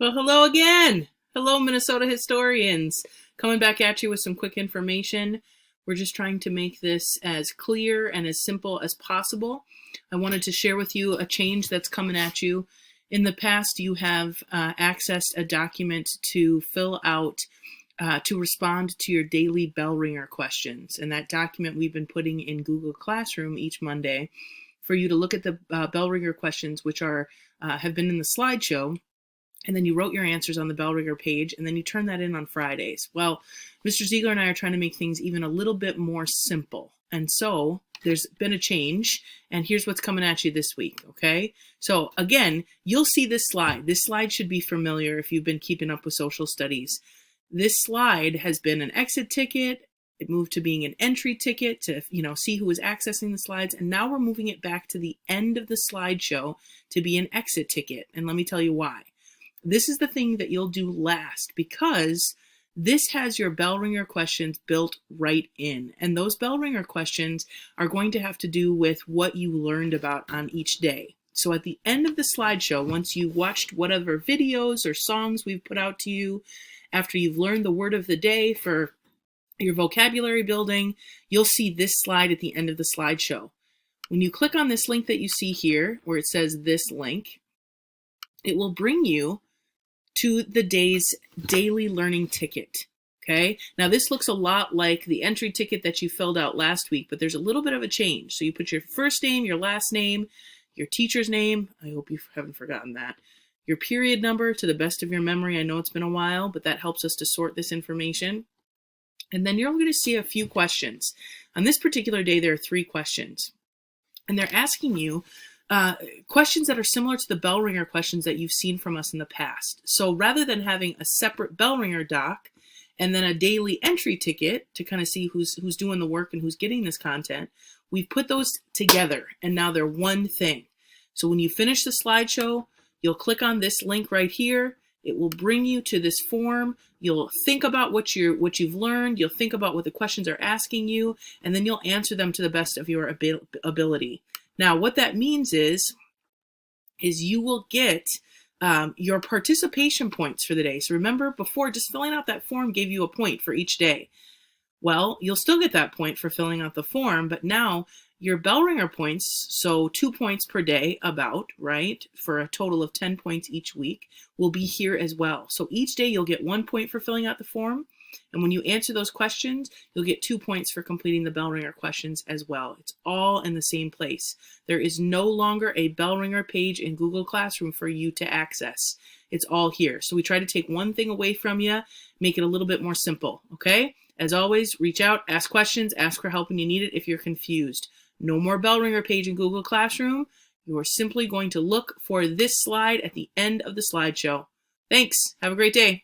Well, hello again. Hello, Minnesota historians. Coming back at you with some quick information. We're just trying to make this as clear and as simple as possible. I wanted to share with you a change that's coming at you. In the past, you have accessed a document to fill out to respond to your daily bell ringer questions. And that document we've been putting in Google Classroom each Monday for you to look at the bell ringer questions, which are have been in the slideshow. And then you wrote your answers on the bell ringer page, and then you turn that in on Fridays. Well, Mr. Ziegler and I are trying to make things even a little bit more simple. And so there's been a change, and here's what's coming at you this week, okay? So again, you'll see this slide. This slide should be familiar if you've been keeping up with social studies. This slide has been an exit ticket. It moved to being an entry ticket to, see who was accessing the slides. And now we're moving it back to the end of the slideshow to be an exit ticket. And let me tell you why. This is the thing that you'll do last because this has your bell ringer questions built right in. And those bell ringer questions are going to have to do with what you learned about on each day. So at the end of the slideshow, once you watched whatever videos or songs we've put out to you, after you've learned the word of the day for your vocabulary building, you'll see this slide at the end of the slideshow. When you click on this link that you see here, where it says this link, it will bring you to the day's daily learning ticket. Okay, now this looks a lot like the entry ticket that you filled out last week, but there's a little bit of a change. So you put your first name, your last name, your teacher's name. I hope you haven't forgotten that. Your period number to the best of your memory. I know it's been a while, but that helps us to sort this information. And then you're going to see a few questions. On this particular day, there are 3 questions. And they're asking you questions that are similar to the bell ringer questions that you've seen from us in the past. So rather than having a separate bell ringer doc and then a daily entry ticket to kind of see who's doing the work and who's getting this content, we've put those together and now they're one thing. So when you finish the slideshow, you'll click on this link right here. It will bring you to this form. You'll think about what you've learned. You'll think about what the questions are asking you, and then you'll answer them to the best of your ability. Now, what that means is you will get your participation points for the day. So remember, before, just filling out that form gave you a point for each day. Well, you'll still get that point for filling out the form, but now your bell ringer points, so 2 points per day right, for a total of 10 points each week, will be here as well. So each day you'll get 1 point for filling out the form, and when you answer those questions, you'll get 2 points for completing the bell ringer questions as well. It's all in the same place. There is no longer a bell ringer page in Google Classroom for you to access. It's all here. So we try to take one thing away from you, make it a little bit more simple, okay? As always, reach out, ask questions, ask for help when you need it if you're confused. No more bell ringer page in Google Classroom. You are simply going to look for this slide at the end of the slideshow. Thanks. Have a great day.